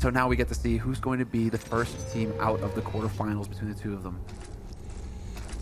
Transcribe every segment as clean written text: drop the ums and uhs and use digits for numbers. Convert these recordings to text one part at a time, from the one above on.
so now we get to see who's going to be the first team out of the quarterfinals between the two of them.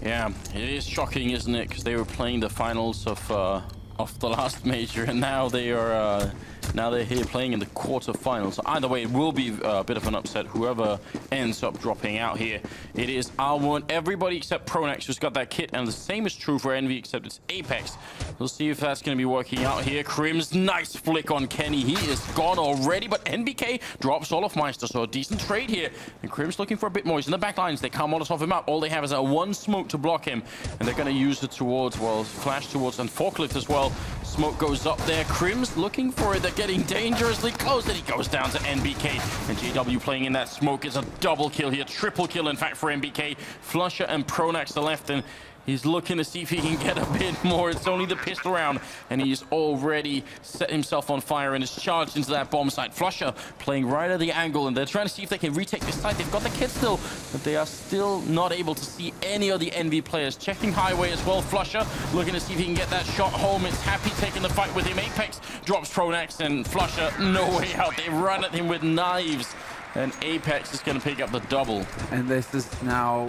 Yeah, it is shocking, isn't it? Because they were playing the finals of the last major, and now they are now they're here playing in the quarterfinals. So either way, it will be a bit of an upset. Whoever ends up dropping out here, it is R1. Everybody except Pronax who's got that kit, and the same is true for Envy, except it's Apex. We'll see if that's going to be working out here. Crim's nice flick on Kenny. He is gone already, but NBK drops Olofmeister, so a decent trade here. And Crim's looking for a bit more. He's in the back lines. They can't Molotov him up. All they have is a one smoke to block him, and they're going to use it towards, well, flash towards, and forklift as well. Smoke goes up there. Crim's looking for it. They're getting dangerously close, and he goes down to NBK. And JW playing in that smoke is a double kill here. Triple kill, in fact, for NBK. Flusher and Pronax the left, and he's looking to see if he can get a bit more. It's only the pistol round, and he's already set himself on fire and is charged into that bomb site. Flusher playing right at the angle, and they're trying to see if they can retake this site. They've got the kit still, but they are still not able to see any of the Envy players. Checking highway as well. Flusher looking to see if he can get that shot home. It's Happy taking the fight with him. Apex drops Pronax, and Flusher, no way out. They run at him with knives, and Apex is going to pick up the double. And this is now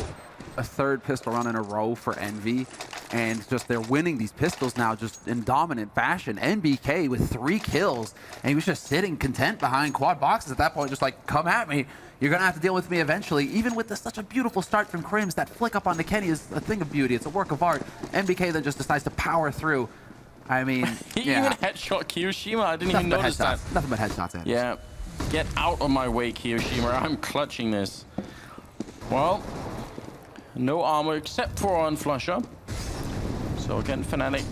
a third pistol run in a row for Envy, and just they're winning these pistols now just in dominant fashion. NBK with 3 kills, and he was just sitting content behind quad boxes at that point, just like, come at me. You're gonna have to deal with me eventually. Even with such a beautiful start from Crims, that flick up on the Kenny is a thing of beauty. It's a work of art. NBK then just decides to power through. I mean, he even headshot Kiyoshima. I didn't even notice that. Nothing but headshots. Anders. Yeah, get out of my way, Kiyoshima. I'm clutching this. Well, no armor except for on Flusher. So again, Fnatic,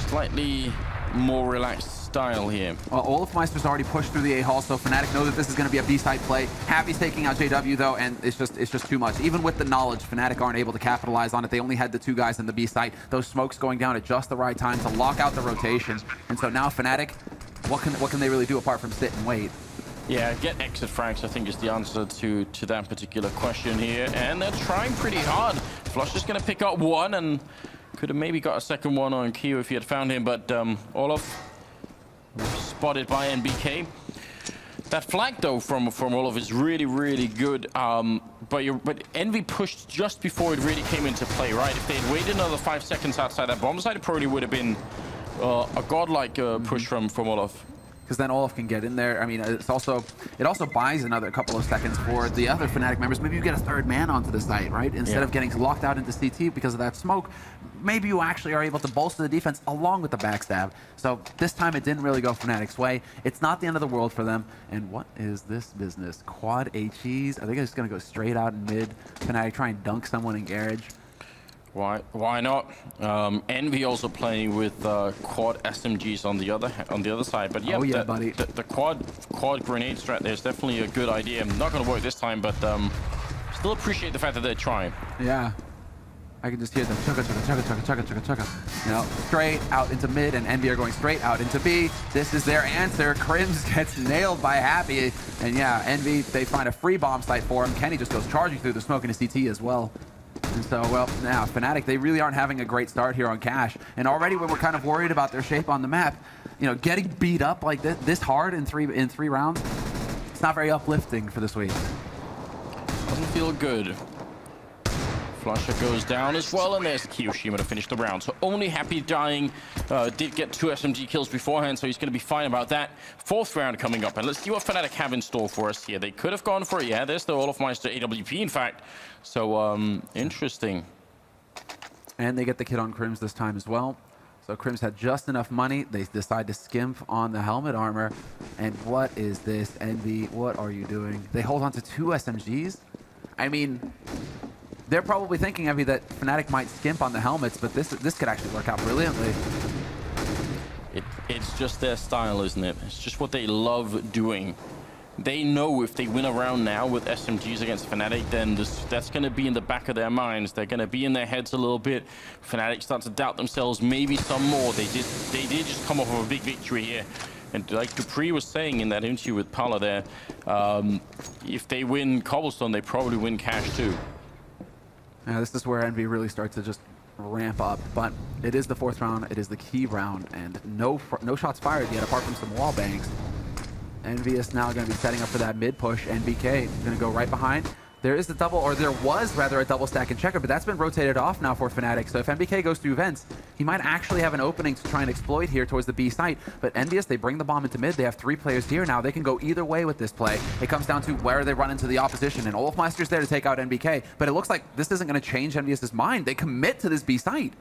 slightly more relaxed style here. Well, Olofmeister's already pushed through the A-Hall, so Fnatic know that this is going to be a B-side play. Happy's taking out JW though, and it's just too much. Even with the knowledge, Fnatic aren't able to capitalize on it. They only had the 2 guys in the B-site. Those smokes going down at just the right time to lock out the rotation. And so now Fnatic, what can they really do apart from sit and wait? Yeah, get exit frags, I think, is the answer to that particular question here. And they're trying pretty hard. Flusher's going to pick up 1, and could have maybe got a second one on Kyo if he had found him, but Olof spotted by NBK. That flag, though, from Olof is really, really good. But Envy pushed just before it really came into play, right? If they had waited another 5 seconds outside that bomb site, it probably would have been a godlike push from Olof. Because then Olaf can get in there. I mean, it also buys another couple of seconds for the other Fnatic members. Maybe you get a 3rd man onto the site, right? Instead of getting locked out into CT because of that smoke, maybe you actually are able to bolster the defense along with the backstab. So this time it didn't really go Fnatic's way. It's not the end of the world for them. And what is this business? Quad HEs? Are they just going to go straight out in mid? Fnatic try and dunk someone in garage? Why not? Envy also playing with quad SMGs on the other side, but yeah, buddy. The quad grenade strat there is definitely a good idea. Not going to work this time, but still appreciate the fact that they're trying. Yeah, I can just hear them chugga. You know, straight out into mid, and Envy are going straight out into B. This is their answer. Crims gets nailed by Happy, and yeah, Envy, they find a free bomb site for him. Kenny just goes charging through the smoke into CT as well. And so, well, now Fnatic, they really aren't having a great start here on Cash. And already when we're kind of worried about their shape on the map, you know, getting beat up like this hard in three rounds, it's not very uplifting for this week. Doesn't feel good. Flusher goes down as well, and there's Kiyoshima to finish the round. So only Happy dying. Did get 2 SMG kills beforehand, so he's going to be fine about that. 4th round coming up, and let's see what Fnatic have in store for us here. They could have gone for it. Yeah, there's the Olofmeister AWP, in fact. So, interesting. And they get the kit on Crims this time as well. So Crims had just enough money. They decide to skimp on the helmet armor. And what is this, Envy? What are you doing? They hold on to 2 SMGs? I mean, they're probably thinking, Envy, that Fnatic might skimp on the helmets, but this could actually work out brilliantly. It's just their style, isn't it? It's just what they love doing. They know if they win a round now with SMGs against Fnatic, then that's going to be in the back of their minds. They're going to be in their heads a little bit. Fnatic start to doubt themselves, maybe some more. They did just come off of a big victory here. And like Dupree was saying in that interview with Pala there, if they win Cobblestone, they probably win Cash too. Yeah, this is where Envy really starts to just ramp up. But it is the 4th round. It is the key round. And no shots fired yet, apart from some wall bangs. EnVyUs now going to be setting up for that mid push. NBK going to go right behind. There is a double, or there was rather a double stack in checker, but that's been rotated off now for Fnatic. So if NBK goes through vents, he might actually have an opening to try and exploit here towards the B site. But EnVyUs, they bring the bomb into mid. They have 3 players here now. They can go either way with this play. It comes down to where they run into the opposition, and olofmeister's there to take out NBK. But it looks like this isn't going to change EnVyUs' mind. They commit to this B site.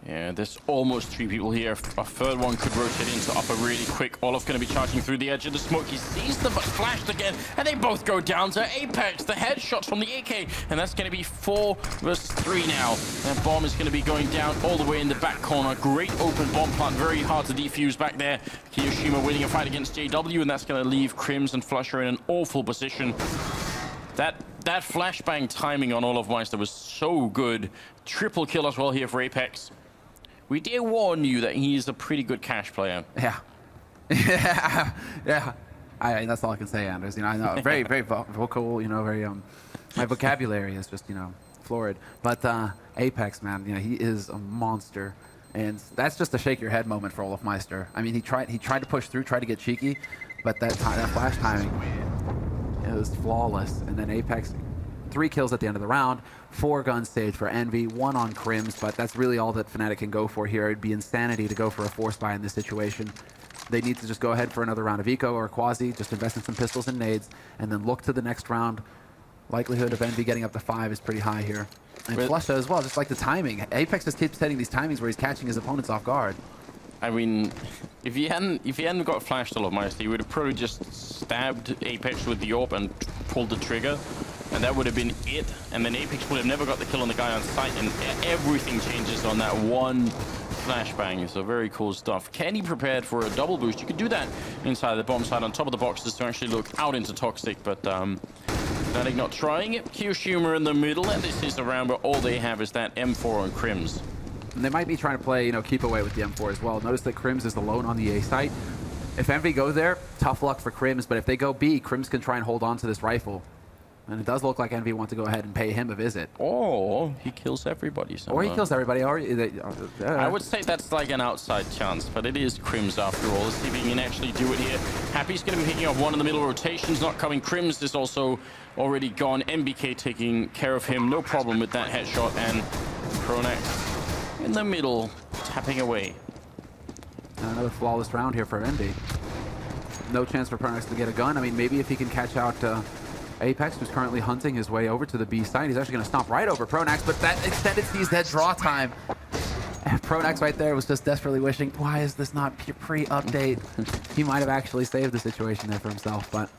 Yeah, there's almost 3 people here. A third one could rotate into upper really quick. Olaf going to be charging through the edge of the smoke. He sees them, but flashed again, and they both go down to Apex. The headshots from the AK, and that's going to be 4 versus 3 now. That bomb is going to be going down all the way in the back corner. Great open bomb plant, very hard to defuse back there. Kiyoshima winning a fight against JW, and that's going to leave Crims and Flusher in an awful position. That flashbang timing on olofmeister was so good. Triple kill as well here for Apex. We did warn you that he's a pretty good cash player. Yeah. Yeah. That's all I can say, Anders. You know, I know, very, very vocal, you know, very, my vocabulary is just, you know, florid. But Apex, man, you know, he is a monster. And that's just a shake your head moment for olofmeister. I mean, he tried to push through, tried to get cheeky, but that flash timing, it was flawless. And then Apex, 3 kills at the end of the round, 4 gun stage for Envy, 1 on Crims, but that's really all that Fnatic can go for here. It'd be insanity to go for a force buy in this situation. They need to just go ahead for another round of Eco or Quasi, just invest in some pistols and nades, and then look to the next round. Likelihood of Envy getting up to 5 is pretty high here. And Flusha as well, just like the timing. Apex just keeps setting these timings where he's catching his opponents off guard. I mean, if he hadn't got flashed olofmeister, he would have probably just stabbed Apex with the AWP and pulled the trigger. And that would have been it. And then Apex would have never got the kill on the guy on site, and everything changes on that one flashbang. So very cool stuff. Kenny prepared for a double boost. You could do that inside the bomb side on top of the boxes to actually look out into Toxic, but Fnatic not trying it. Kiyoshima in the middle, and this is a round where all they have is that M4 on Crims. And they might be trying to play, you know, keep away with the M4 as well. Notice that Crims is alone on the A site. If Envy go there, tough luck for Crims, but if they go B, Crims can try and hold on to this rifle. And it does look like Envy want to go ahead and pay him a visit. Or he kills everybody somehow. Or he kills everybody. Or I would say that's like an outside chance, but it is Crims after all. Let's see if he can actually do it here. Happy's going to be picking up 1 in the middle. Rotation's not coming. Crims is also already gone. MBK taking care of him. No problem with that headshot. And Pronax in the middle, tapping away. Another flawless round here for Envy. No chance for Pronax to get a gun. I mean, maybe if he can catch out Apex, who's currently hunting his way over to the B site. He's actually going to stomp right over Pronax, but that extended sees that draw time. And Pronax right there was just desperately wishing, why is this not pre-update? He might have actually saved the situation there for himself, but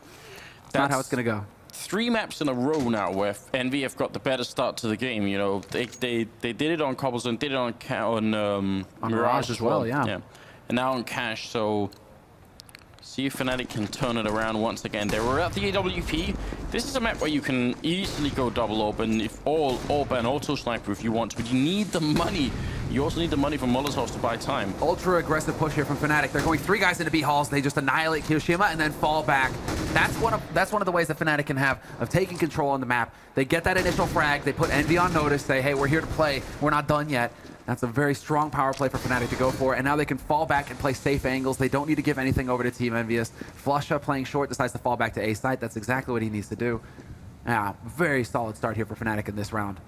that's not how it's going to go. 3 maps in a row now where Envy have got the better start to the game. You know, they did it on Cobblestone, did it on Mirage as well. Yeah. And now on Cash, so see if Fnatic can turn it around once again. They were at the AWP. This is a map where you can easily go double open if all AWP and auto sniper if you want, but you need the money. You also need the money from Molotovs to buy time. Ultra aggressive push here from Fnatic. They're going 3 guys into B halls. They just annihilate Kiyoshima and then fall back. That's one of the ways that Fnatic can have of taking control on the map. They get that initial frag. They put Envy on notice. Say, hey, we're here to play. We're not done yet. That's a very strong power play for Fnatic to go for, and now they can fall back and play safe angles. They don't need to give anything over to Team EnVyUs. Flusha playing short decides to fall back to A site. That's exactly what he needs to do. Yeah, very solid start here for Fnatic in this round.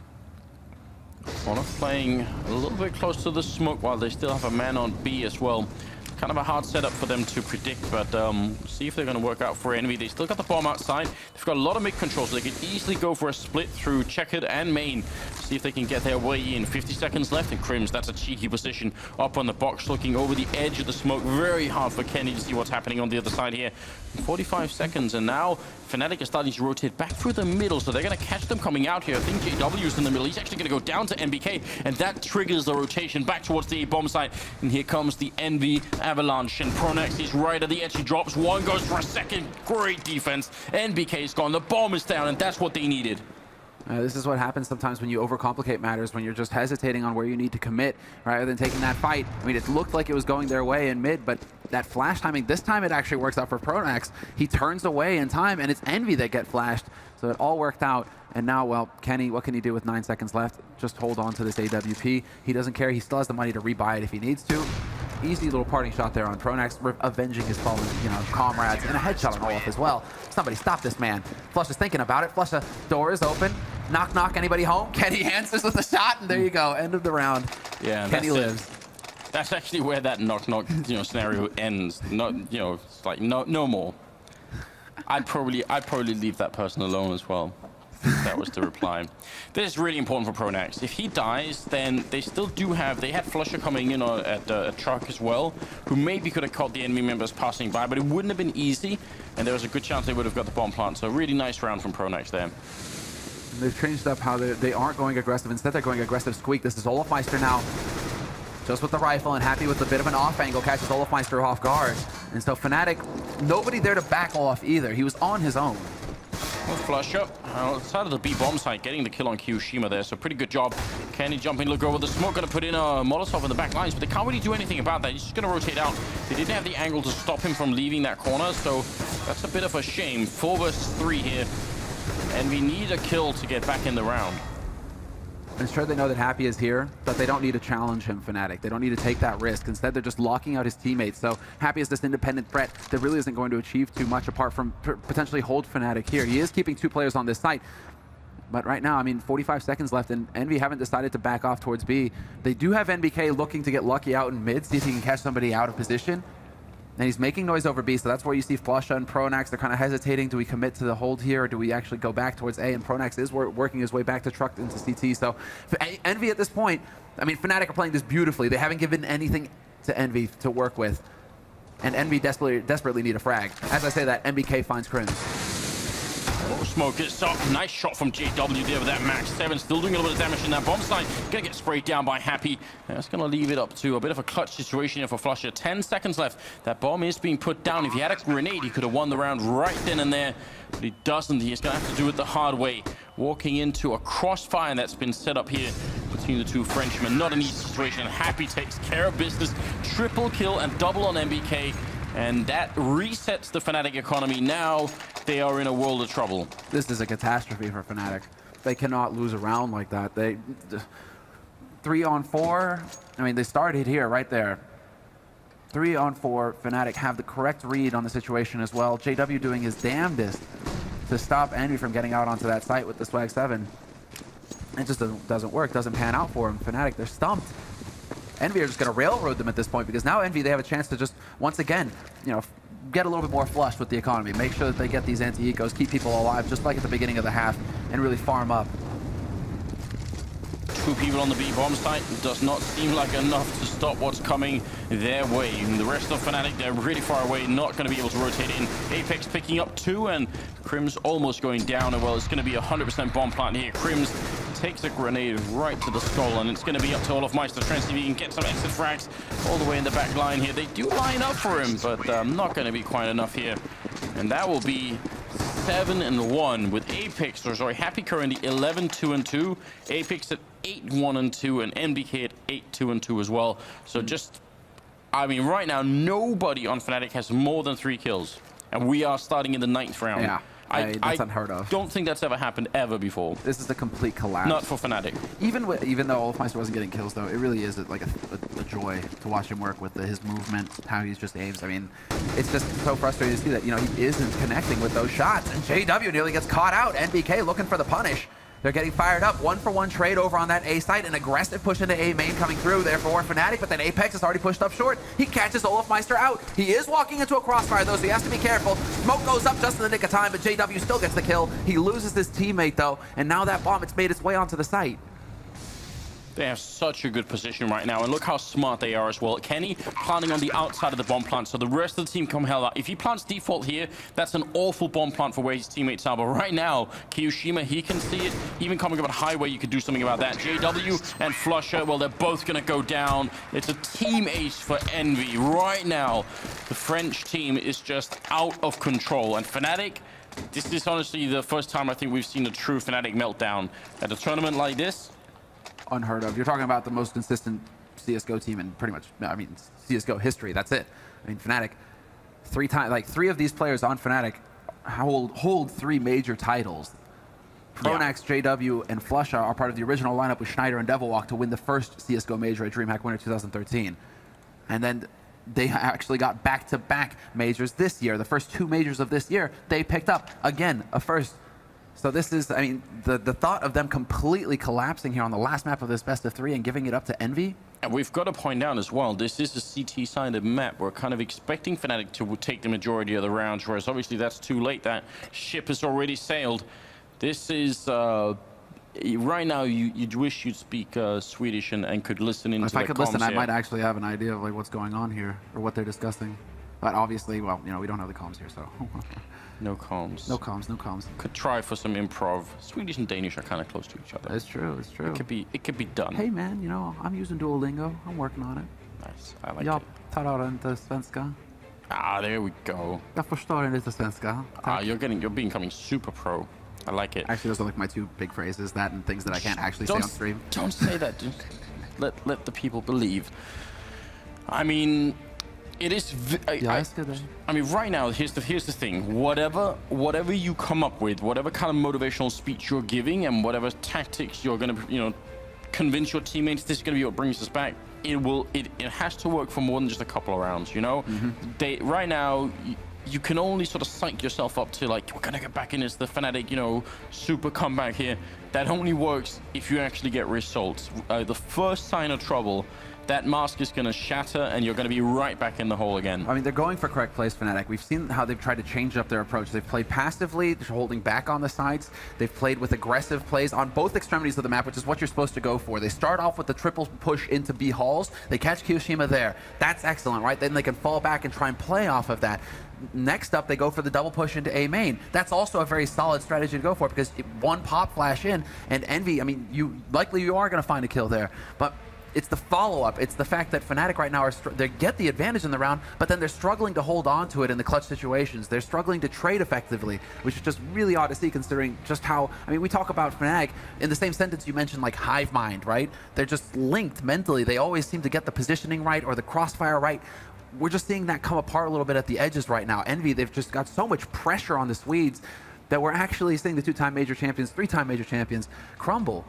Olaf playing a little bit close to the smoke while they still have a man on B as well. Kind of a hard setup for them to predict, but see if they're going to work out for Envy. They still got the bomb outside. They've got a lot of mid control, so they could easily go for a split through checkered and main. See if they can get their way in. 50 seconds left, and Crims, that's a cheeky position up on the box, looking over the edge of the smoke. Very hard for Kenny to see what's happening on the other side here. 45 seconds, and now Fnatic is starting to rotate back through the middle, so they're going to catch them coming out here. I think JW's in the middle. He's actually going to go down to MBK, and that triggers the rotation back towards the bomb site. And here comes the Envy Avalanche, and Pronax is right at the edge. He drops. 1 goes for a second. Great defense. NBK's gone. The bomb is down, and that's what they needed. This is what happens sometimes when you overcomplicate matters, when you're just hesitating on where you need to commit rather than taking that fight. I mean, it looked like it was going their way in mid, but that flash timing, this time it actually works out for Pronax. He turns away in time, and it's Envy that get flashed. So it all worked out. And now, well, Kenny, what can he do with 9 seconds left? Just hold on to this AWP. He doesn't care. He still has the money to rebuy it if he needs to. Easy little parting shot there on Pronax, avenging his fallen, comrades, and a headshot on Olaf as well. Somebody stop this man. Flush is thinking about it. Flush, door is open. Knock, knock, anybody home? Kenny answers with a shot, and there you go. End of the round. Yeah, Kenny lives. That's actually where that knock-knock, scenario ends. Not, it's like no more. I'd probably leave that person alone as well. That was the reply. This is really important for Pronax. If he dies, then they still they had Flusher coming in at a truck as well, who maybe could have caught the enemy members passing by, but it wouldn't have been easy, and there was a good chance they would have got the bomb plant. So really nice round from Pronax there. And they've changed up how they aren't going aggressive. Instead, they're going aggressive squeak. This is Olafmeister now. Just with the rifle and happy with a bit of an off angle, catches Olafmeister off guard. And so Fnatic, nobody there to back off either. He was on his own. Well, flush up outside of the B bomb site, getting the kill on Kyoshima there, so pretty good job. Kenny jumping, look over the smoke, gonna put in a Molotov in the back lines, but they can't really do anything about that. He's just gonna rotate out. They didn't have the angle to stop him from leaving that corner, so that's a bit of a shame. 4 versus 3 here, and we need a kill to get back in the round. I'm sure they know that Happy is here, but they don't need to challenge him, Fnatic. They don't need to take that risk. Instead, they're just locking out his teammates. So Happy is this independent threat that really isn't going to achieve too much apart from potentially hold Fnatic here. He is keeping 2 players on this site. But right now, 45 seconds left, and Envy haven't decided to back off towards B. They do have NBK looking to get lucky out in mid, see if he can catch somebody out of position. And he's making noise over B, so that's where you see Flusha and Pronax. They're kind of hesitating. Do we commit to the hold here, or do we actually go back towards A? And Pronax is working his way back to truck into CT. So for Envy at this point, Fnatic are playing this beautifully. They haven't given anything to Envy to work with. And Envy desperately need a frag. As I say that, MBK finds Crims. Smoke gets up. Nice shot from JW there with that Max 7. Still doing a little bit of damage in that bomb site. Gonna get sprayed down by Happy. That's gonna leave it up to a bit of a clutch situation here for Flusher. 10 seconds left. That bomb is being put down. If he had a grenade, he could have won the round right then and there. But he doesn't. He's gonna have to do it the hard way. Walking into a crossfire that's been set up here between the 2 Frenchmen. Not an easy situation. Happy takes care of business. Triple kill and double on MBK. And that resets the Fnatic economy. Now they are in a world of trouble. This is a catastrophe for Fnatic. They cannot lose a round like that. 3 on 4. They started here, right there. 3 on 4. Fnatic have the correct read on the situation as well. JW doing his damnedest to stop Envy from getting out onto that site with the Swag 7. It just doesn't work, doesn't pan out for him. Fnatic, they're stumped. Envy are just going to railroad them at this point, because now Envy, they have a chance to just, once again, get a little bit more flush with the economy. Make sure that they get these anti-ecos, keep people alive, just like at the beginning of the half, and really farm up. 2 people on the B bomb site does not seem like enough to stop what's coming their way. And the rest of Fnatic, they're really far away, not going to be able to rotate in. Apex picking up 2, and Crims almost going down. And well, it's going to be 100% bomb plant here. Crims takes a grenade right to the skull, and it's going to be up to Olafmeister trying to see if he can get some exit frags all the way in the back line here. They do line up for him, but not going to be quite enough here. And that will be 7-1 with Apex, or sorry, Happy currently 11-2-2. Apex at 8-1-2, and MBK at 8-2-2 as well. So just, right now, nobody on Fnatic has more than 3 kills. And we are starting in the 9th round. Yeah. That's unheard of. Don't think that's ever happened ever before. This is a complete collapse. Not for Fnatic. Even though Olafmeister wasn't getting kills, though, it really is like a joy to watch him work with his movement, how he just aims. It's just so frustrating to see that, he isn't connecting with those shots. And JW nearly gets caught out. NBK looking for the punish. They're getting fired up. 1-for-1 trade over on that A site. An aggressive push into A main coming through there for Fnatic, but then Apex is already pushed up short. He catches Olafmeister out. He is walking into a crossfire, though, so he has to be careful. Smoke goes up just in the nick of time, but JW still gets the kill. He loses his teammate, though, and now that bomb, it's made its way onto the site. They have such a good position right now, and look how smart they are as well. Kenny planting on the outside of the bomb plant, so the rest of the team come hell out. If he plants default here, that's an awful bomb plant for where his teammates are. But right now, Kyoshima, he can see it. Even coming up at highway, you could do something about that. JW and Flusher, well, they're both going to go down. It's a team ace for Envy. Right now, the French team is just out of control. And Fnatic, this is honestly the first time I think we've seen a true Fnatic meltdown. At a tournament like this, unheard of. You're talking about the most consistent CSGO team in pretty much, CSGO history. That's it. Fnatic, 3 of these players on Fnatic hold 3 major titles. Pronax, yeah. JW, and Flusha are part of the original lineup with Schneider and Devilwalk to win the first CSGO major at DreamHack Winter 2013. And then they actually got back-to-back majors this year. The first 2 majors of this year, they picked up, again, a first. So this is, I mean, the thought of them completely collapsing here on the last map of this best of 3 and giving it up to Envy. And we've got to point out as well, this is a CT-sided map. We're kind of expecting Fnatic to take the majority of the rounds, whereas obviously that's too late. That ship has already sailed. This is... right now, you'd wish you'd speak Swedish and could listen into the comms. If I could listen, here. I might actually have an idea of like what's going on here or what they're discussing. But obviously, well, you know, we don't have the comms here, so. No comms. No comms, no comms. Could try for some improv. Swedish and Danish are kind of close to each other. It's true, it's true. It could be done. Hey man, you know, I'm using Duolingo. I'm working on it. Nice, I like Jag it. talar inte svenska. Ah, there we go. Jag förstår inte svenska. You're becoming super pro. I like it. Actually, those are like my 2 big phrases, that and things that I can't actually say on stream. Don't say that. Just let the people believe. I mean, it is. I mean, right now, here's the thing. Whatever you come up with, whatever kind of motivational speech you're giving, and whatever tactics you're gonna, convince your teammates this is gonna be what brings us back. It has to work for more than just a couple of rounds. You know, right now. You can only sort of psych yourself up to like, we're gonna get back in as the Fnatic, super comeback here. That only works if you actually get results. The first sign of trouble, that mask is gonna shatter and you're gonna be right back in the hole again. I mean, they're going for correct plays, Fnatic. We've seen how they've tried to change up their approach. They've played passively, holding back on the sides. They've played with aggressive plays on both extremities of the map, which is what you're supposed to go for. They start off with the triple push into B halls. They catch Kiyoshima there. That's excellent, right? Then they can fall back and try and play off of that. Next up, they go for the double push into A main. That's also a very solid strategy to go for because one pop flash in, and Envy, I mean, you are going to find a kill there. But it's the follow-up. It's the fact that Fnatic right now, they get the advantage in the round, but then they're struggling to hold on to it in the clutch situations. They're struggling to trade effectively, which is just really odd to see considering just how, I mean, we talk about Fnatic, in the same sentence you mentioned like hive mind, right? They're just linked mentally. They always seem to get the positioning right or the crossfire right. We're just seeing that come apart a little bit at the edges right now. Envy, they've just got so much pressure on the Swedes that we're actually seeing the 2-time major champions, 3-time major champions crumble.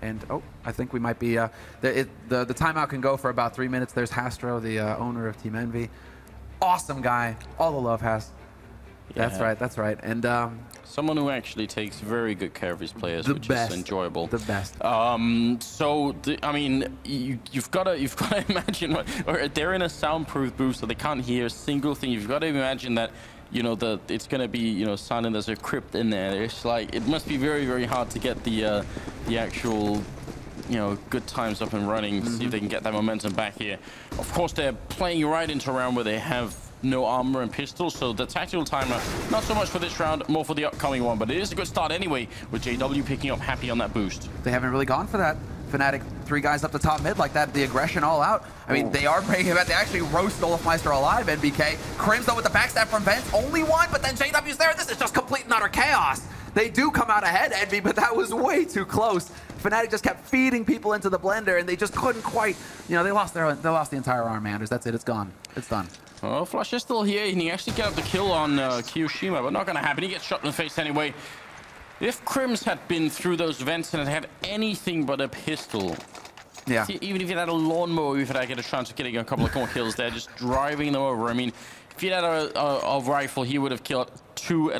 And, oh, I think we might be, the timeout can go for about 3 minutes. There's Hastro, the owner of Team Envy. Awesome guy. All the love, Hast. Yeah. That's right. And someone who actually takes very good care of his players, which is enjoyable. The best. I mean, you've got to imagine, or they're in a soundproof booth, so they can't hear a single thing. You've got to imagine that, it's going to be, silent as a crypt in there. It's like, it must be very, very hard to get the actual, good times up and running, to see if they can get that momentum back here. Of course, they're playing right into a round where they have no armor and pistols, so the tactical timer, not so much for this round, more for the upcoming one, but it is a good start anyway, with JW picking up Happy on that boost. They haven't really gone for that. Fnatic, 3 guys up the top mid like that, the aggression all out. I mean, they are bringing him out. They actually roast Olafmeister alive, NBK. Krims though with the backstab from Vents, only one, but then JW's there. This is just complete and utter chaos. They do come out ahead, Envy, but that was way too close. Fnatic just kept feeding people into the blender, and they just couldn't quite, they lost the entire arm, Anders. That's it, it's gone. It's done. Well, Flush is still here, and he actually got the kill on Kiyoshima, but not going to happen. He gets shot in the face anyway. If Krims had been through those vents and had anything but a pistol, yeah, even if he had a lawnmower, if I get a chance of getting a couple of more kills there, just driving them over. I mean, if he had a rifle, he would have killed two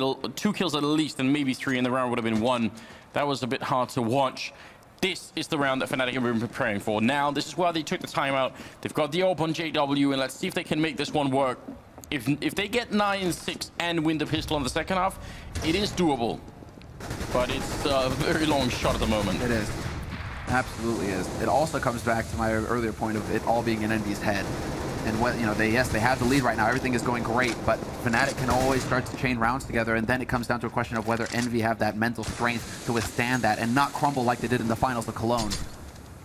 kills at least, and maybe 3 in the round would have been 1. That was a bit hard to watch. This is the round that Fnatic have been preparing for. Now, this is why they took the timeout. They've got the open JW, and let's see if they can make this one work. If they get 9-6 and win the pistol in the second half, it is doable. But it's a very long shot at the moment. It is. Absolutely is. It also comes back to my earlier point of it all being in Envy's head. And what, they have the lead right now. Everything is going great, but Fnatic can always start to chain rounds together, and then it comes down to a question of whether Envy have that mental strength to withstand that and not crumble like they did in the finals of Cologne.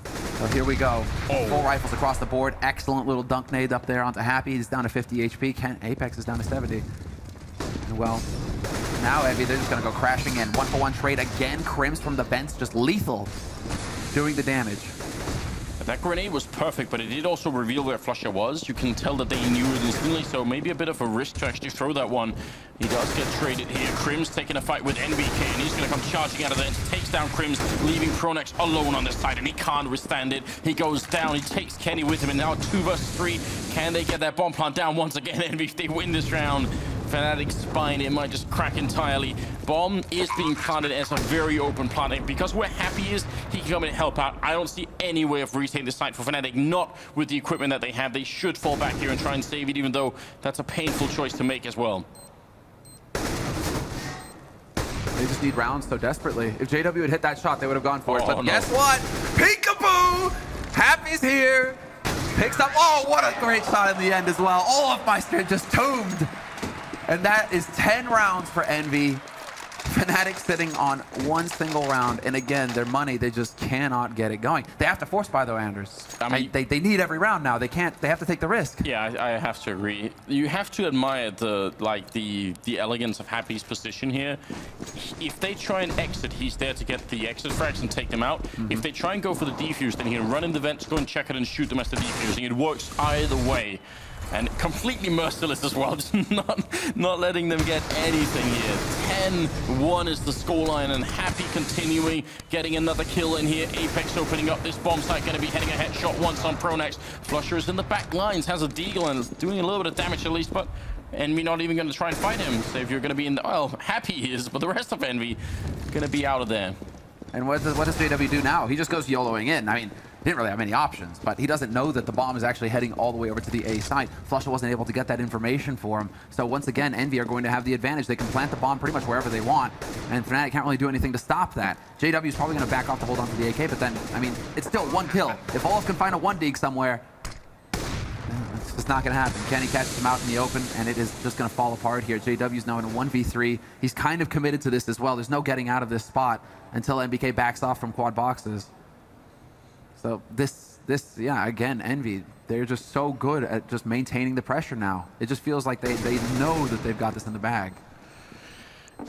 So here we go. Oh. 4 rifles across the board. Excellent little dunk nade up there onto Happy. He's down to 50 HP. Apex is down to 70. And well, now Envy, they're just going to go crashing in. 1-for-1 trade again. Krims from the vents, just lethal, doing the damage. That grenade was perfect, but it did also reveal where Flusher was. You can tell that they knew it instantly, so maybe a bit of a risk to actually throw that one. He does get traded here. Crim's taking a fight with NBK, and he's going to come charging out of there and takes down Crims, leaving Pronex alone on this side, and he can't withstand it. He goes down, he takes Kenny with him, and now 2 versus 3. Can they get that bomb plant down once again? And if they win this round, Fnatic's spine, it might just crack entirely. Bomb is being planted as a very open planting. Because where Happy is, he can come in and help out. I don't see any way of retaking the site for Fnatic, not with the equipment that they have. They should fall back here and try and save it, even though that's a painful choice to make as well. They just need rounds so desperately. If JW had hit that shot, they would have gone for it. But no. guess what? Peekaboo! Happy's here. Picks up. Oh, what a great shot in the end as well. All of my strength just tombed. And that is 10 rounds for Envy. Fnatic sitting on 1 single round. And again, their money, they just cannot get it going. They have to force buy though, Anders. I mean, they need every round now. They can't, they have to take the risk. Yeah, I have to agree. You have to admire the elegance of Happy's position here. If they try and exit, he's there to get the exit frags and take them out. If they try and go for the defuse, then he can run in the vents, go and check it and shoot them as the defusing. It works either way. And completely merciless as well, just not letting them get anything here. 10-1 is the scoreline, and Happy continuing, getting another kill in here. Apex opening up this bomb site, going to be heading a headshot once on Pronex. Flusher is in the back lines, has a deagle and is doing a little bit of damage at least, but Envy not even going to try and fight him. So if you're going to be in the, well, Happy is, but the rest of Envy going to be out of there. And what does JW do now? He just goes YOLOing in. I mean, he didn't really have many options, but he doesn't know that the bomb is actually heading all the way over to the A site. Flusher wasn't able to get that information for him. So once again, Envy are going to have the advantage. They can plant the bomb pretty much wherever they want, and Fnatic can't really do anything to stop that. JW is probably going to back off to hold on to the AK, but then, I mean, it's still 1 kill. If Olaf can find a 1 dig somewhere, it's just not going to happen. Kenny catches him out in the open, and it is just going to fall apart here. JW's now in a 1v3. He's kind of committed to this as well. There's no getting out of this spot until NBK backs off from quad boxes. So this, yeah, again, Envy, they're just so good at just maintaining the pressure now. It just feels like they know that they've got this in the bag.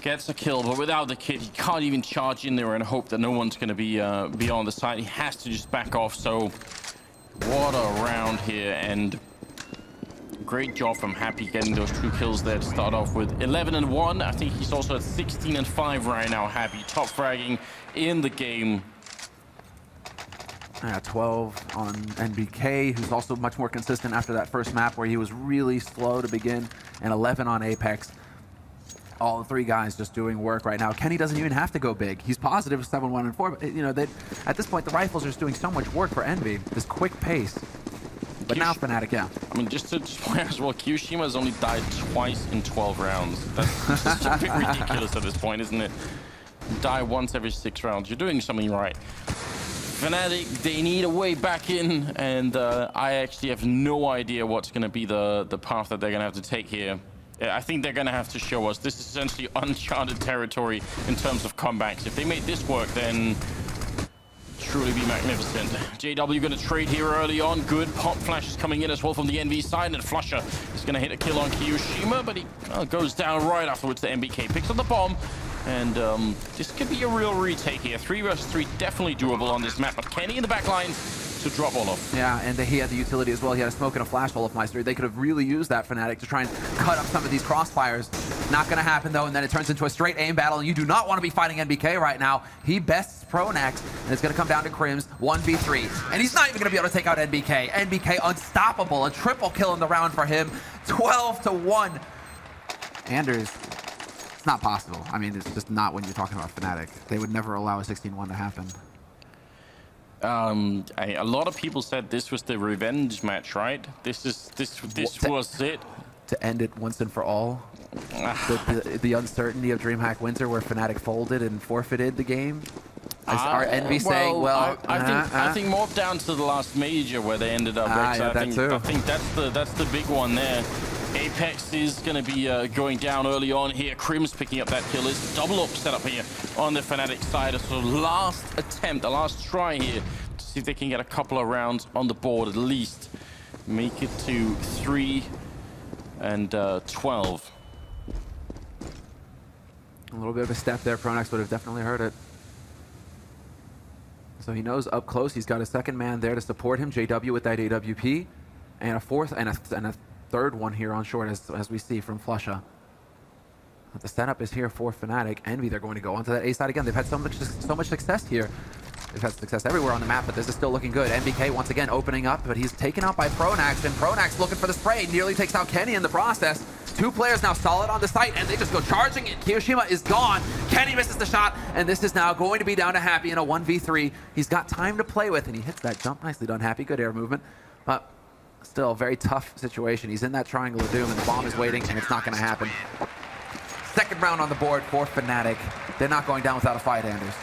Gets a kill, but without the kid, he can't even charge in there and hope that no one's going to be on the side. He has to just back off. So what a round here, and great job from Happy getting those 2 kills there to start off with. 11-1. I think he's also at 16-5 right now. Happy top fragging in the game. 12 on NBK, who's also much more consistent after that first map where he was really slow to begin, and 11 on Apex. All 3 guys just doing work right now. Kenny doesn't even have to go big. He's positive 7-1 and 4, but you know, at this point the rifles are just doing so much work for Envy. This quick pace. But now Fnatic, yeah. I mean, just to point as well, Kyoshima has only died twice in 12 rounds. That's just a bit ridiculous at this point, isn't it? Die once every 6 rounds. You're doing something right. Fnatic, they need a way back in, and I actually have no idea what's going to be the path that they're going to have to take here. I think they're going to have to show us. This is essentially uncharted territory in terms of comebacks. If they made this work, then truly be magnificent. JW going to trade here early on. Good pop flashes coming in as well from the NV side, and Flusher is going to hit a kill on Kyoshima, but he goes down right afterwards. The NBK picks up the bomb. And this could be a real retake here. 3 versus 3, definitely doable on this map. But Kenny in the back lines to drop Olaf. Yeah, and he had the utility as well. He had a smoke and a flash, Olaf Meister. They could have really used that, Fnatic, to try and cut up some of these crossfires. Not going to happen, though, and then it turns into a straight aim battle, and you do not want to be fighting NBK right now. He bests Pronex, and it's going to come down to Crims, 1v3. And he's not even going to be able to take out NBK. NBK unstoppable. A triple kill in the round for him. 12-1. Anders. It's not possible. I mean, it's just not when you're talking about Fnatic. They would never allow a 16-1 to happen. A lot of people said this was the revenge match, right? This was it. To end it once and for all. the uncertainty of DreamHack Winter, where Fnatic folded and forfeited the game. Are Envy saying, well, I think more down to the last major where they ended up. Yeah, I think that's the big one there. Apex is going to be going down early on here. Crim's picking up that kill. It's double up set up here on the Fnatic side. So last attempt, the last try here to see if they can get a couple of rounds on the board at least. Make it to 3 and 12. A little bit of a step there. Pronex would have definitely heard it. So he knows up close he's got a second man there to support him, JW with that AWP, and a fourth and a third one here on short as we see from Flusha. But the setup is here for Fnatic. Envy, they're going to go onto that A side again. They've had so much success here. They've had success everywhere on the map, but this is still looking good. NBK once again opening up, but he's taken out by Pronax, and Pronax looking for the spray. Nearly takes out Kenny in the process. Two players now solid on the site, and they just go charging it. Kiyoshima is gone. Kenny misses the shot, and this is now going to be down to Happy in a 1v3. He's got time to play with, and he hits that jump. Nicely done, Happy. Good air movement. But still, very tough situation. He's in that triangle of doom, and the bomb is waiting, and it's not going to happen. Second round on the board for Fnatic. They're not going down without a fight, Anders.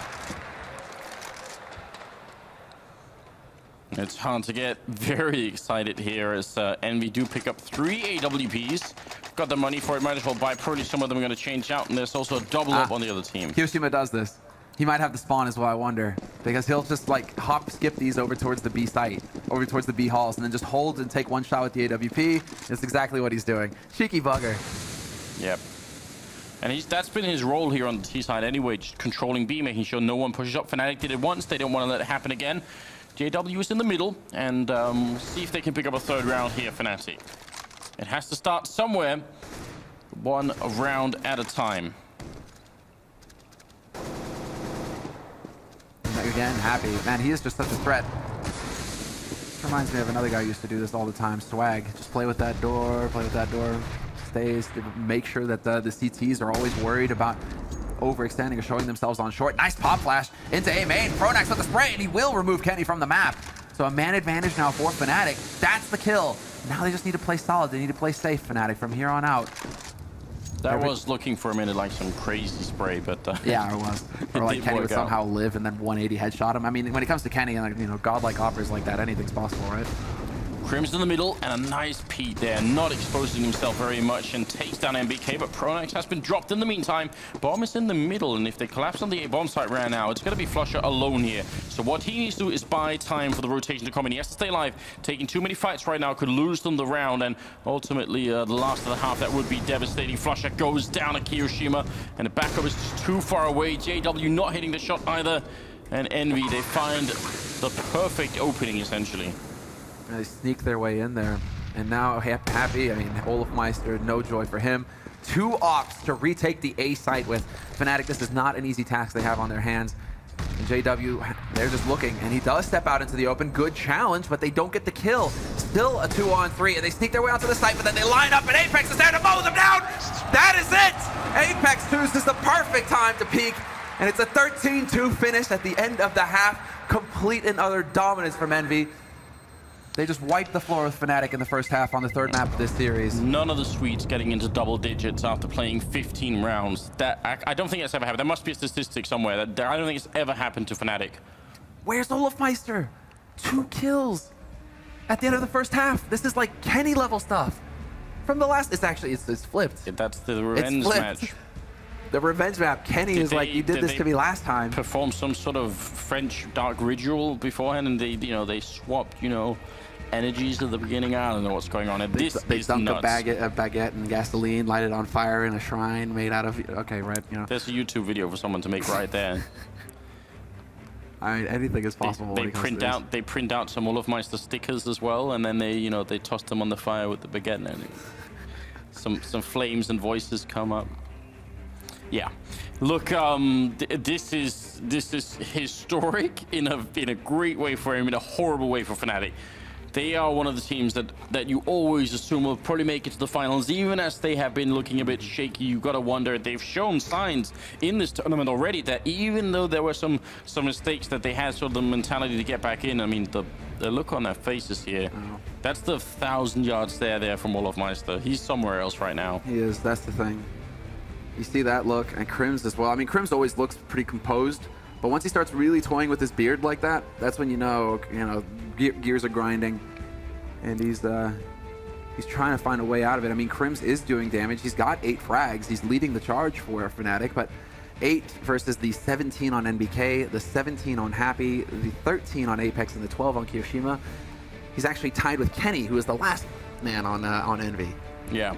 It's hard to get very excited here as Envy do pick up 3 AWPs. Got the money for it, might as well buy. Probably some of them are going to change out, and there's also a double up on the other team. Kiyoshima does this. He might have the spawn as well, I wonder. Because he'll just like hop skip these over towards the B site, over towards the B halls, and then just hold and take one shot with the AWP. That's exactly what he's doing. Cheeky bugger. Yep. And that's been his role here on the T side anyway, just controlling B, making sure no one pushes up. Fnatic did it once, they don't want to let it happen again. JW is in the middle, and see if they can pick up a third round here, Fnatic. It has to start somewhere, one round at a time. Again, Happy. Man, he is just such a threat. This reminds me of another guy who used to do this all the time, Swag. Just play with that door, stays to make sure that the CTs are always worried about overextending or showing themselves on short. Nice pop flash into A main. Pronax with the spray, and he will remove Kenny from the map. So a man advantage now for Fnatic. That's the kill. Now they just need to play solid. They need to play safe, Fnatic, from here on out. That was looking for a minute like some crazy spray, but yeah, it was. Or like Kenny would somehow live and then 180 headshot him. I mean, when it comes to Kenny and, you know, godlike offers like that, anything's possible, right? Crims in the middle, and a nice peek there, not exposing himself very much, and takes down MBK, but Pronax has been dropped in the meantime. Bomb is in the middle, and if they collapse on the A bomb site right now, it's going to be Flusha alone here. So what he needs to do is buy time for the rotation to come in. He has to stay alive. Taking too many fights right now could lose them the round, and ultimately the last of the half, that would be devastating. Flusha goes down to Kiyoshima, and the backup is just too far away. JW not hitting the shot either, and Envy, they find the perfect opening, essentially. They sneak their way in there. And now Happy, I mean, Olaf Meister, no joy for him. 2 opts to retake the A site with Fnatic. This is not an easy task they have on their hands. And JW, they're just looking, and he does step out into the open. Good challenge, but they don't get the kill. Still a 2-on-3, and they sneak their way onto the site, but then they line up, and Apex is there to mow them down! That is it! Apex chooses the perfect time to peak, and it's a 13-2 finish at the end of the half. Complete and utter dominance from Envy. They just wiped the floor with Fnatic in the first half on the third map of this series. None of the Swedes getting into double digits after playing 15 rounds. I don't think that's ever happened. There must be a statistic somewhere. I don't think it's ever happened to Fnatic. Where's Olaf Meister? 2 kills at the end of the first half. This is like Kenny level stuff. From the last, it's flipped. That's the revenge match. The revenge map. Kenny is like, you did this to me last time. Perform some sort of French dark ritual beforehand, and they swapped, energies at the beginning. I don't know what's going on. They dumped a baguette and gasoline, light it on fire in a shrine made out of, okay, right, There's a YouTube video for someone to make right there. I mean, anything is possible. They print out some Olaf Meister stickers as well, and then they toss them on the fire with the baguette, and some flames and voices come up. Yeah, look, this is historic in a great way for him, in a horrible way for Fnatic. They are one of the teams that you always assume will probably make it to the finals, even as they have been looking a bit shaky. You gotta wonder, they've shown signs in this tournament already that even though there were some mistakes, that they had sort of the mentality to get back in. I mean, the look on their faces here, that's the 1,000-yard stare there from Olaf Meister. He's somewhere else right now. He is, that's the thing. You see that look, and Crims as well. I mean, Crims always looks pretty composed, but once he starts really toying with his beard like that, that's when you know gears are grinding, and he's trying to find a way out of it. I mean, Crims is doing damage. He's got 8 frags. He's leading the charge for Fnatic, but 8 versus the 17 on NBK, the 17 on Happy, the 13 on Apex, and the 12 on Kiyoshima. He's actually tied with Kenny, who is the last man on Envy. Yeah.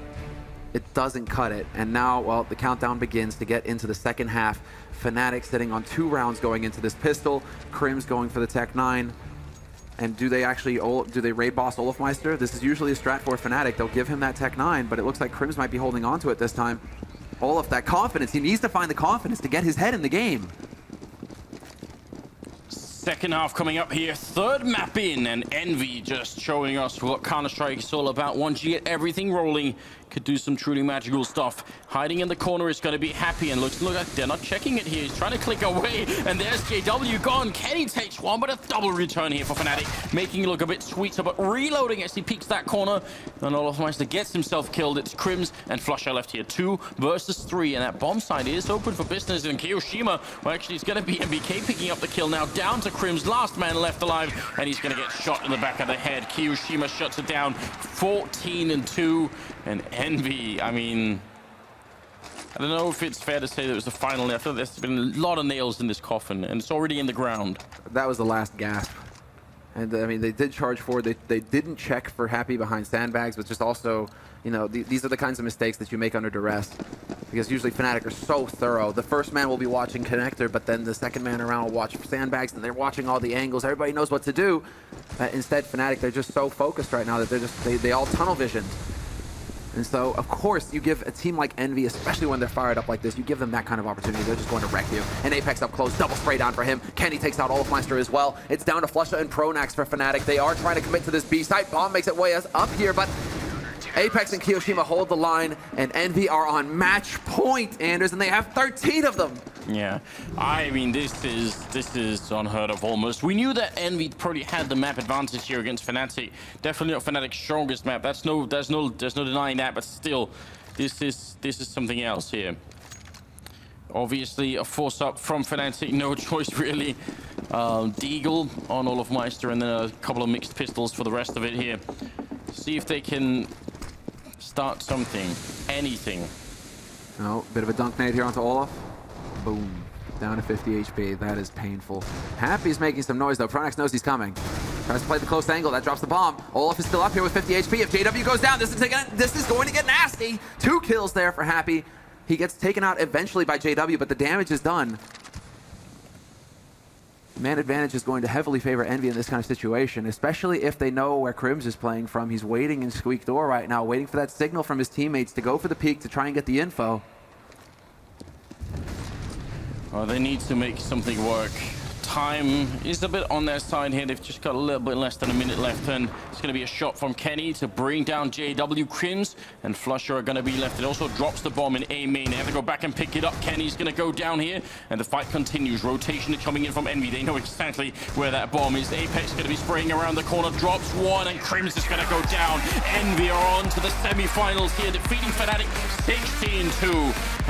it doesn't cut it. And now, well, the countdown begins to get into the second half. Fnatic sitting on 2 rounds going into this pistol. Crim's going for the Tech 9. And do they raid boss Olofmeister? This is usually a strat for Fnatic. They'll give him that Tech 9, but it looks like Crims might be holding on to it this time. Olof, that confidence. He needs to find the confidence to get his head in the game. Second half coming up here, third map in, and Envy just showing us what Counter-Strike is all about. Once you get everything rolling, could do some truly magical stuff. Hiding in the corner is going to be Happy, and look like they're not checking it here. He's trying to click away, and there's JW gone. Kenny takes one, but a double return here for Fnatic, making it look a bit sweeter, but reloading as he peeks that corner. And Olofmeister gets himself killed. It's Crims and Flusher left here, 2 versus 3, and that bomb side is open for business. And Kiyoshima, well, actually, it's going to be MBK picking up the kill now, down to Crims, last man left alive, and he's going to get shot in the back of the head. Kiyoshima shuts it down, 14-2, and Envy, I mean, I don't know if it's fair to say that it was the final. I feel there's been a lot of nails in this coffin, and it's already in the ground. That was the last gasp. And I mean, they did charge forward. They didn't check for Happy behind sandbags, but just also, you know, these are the kinds of mistakes that you make under duress. Because usually Fnatic are so thorough. The first man will be watching connector, but then the second man around will watch sandbags, and they're watching all the angles. Everybody knows what to do. Instead, Fnatic, they're just so focused right now that they all tunnel vision. And so, of course, you give a team like Envy, especially when they're fired up like this, you give them that kind of opportunity. They're just going to wreck you. And Apex up close, double spray down for him. Kenny takes out Olofmeister as well. It's down to Flusha and Pronax for Fnatic. They are trying to commit to this B site. Bomb makes it way up here, but Apex and Kiyoshima hold the line, and Envy are on match point, Anders, and they have 13 of them. Yeah, I mean, this is unheard of almost. We knew that Envy probably had the map advantage here against Fnatic. Definitely not Fnatic's strongest map. There's no denying that, but still, this is something else here. Obviously, a force up from Fnatic, no choice really. Deagle on Olofmeister, and then a couple of mixed pistols for the rest of it here. See if they can start something, anything. Oh, bit of a dunk nade here onto Olof. Boom. Down to 50 HP. That is painful. Happy's making some noise, though. Pronax knows he's coming. Tries to play the close angle. That drops the bomb. Olof is still up here with 50 HP. If JW goes down, this is going to get nasty. 2 kills there for Happy. He gets taken out eventually by JW, but the damage is done. Man advantage is going to heavily favor Envy in this kind of situation, especially if they know where Crims is playing from. He's waiting in Squeak Door right now, waiting for that signal from his teammates to go for the peak to try and get the info. Well, they need to make something work. Time is a bit on their side here. They've just got a little bit less than a minute left, and it's going to be a shot from Kenny to bring down JW. Crims and Flusher are going to be left. It also drops the bomb in A main. They have to go back and pick it up. Kenny's going to go down here, and the fight continues. Rotation is coming in from Envy. They know exactly where that bomb is. Apex going to be spraying around the corner. Drops one, and Crims is going to go down. Envy are on to the semi-finals here, defeating Fnatic 16-2.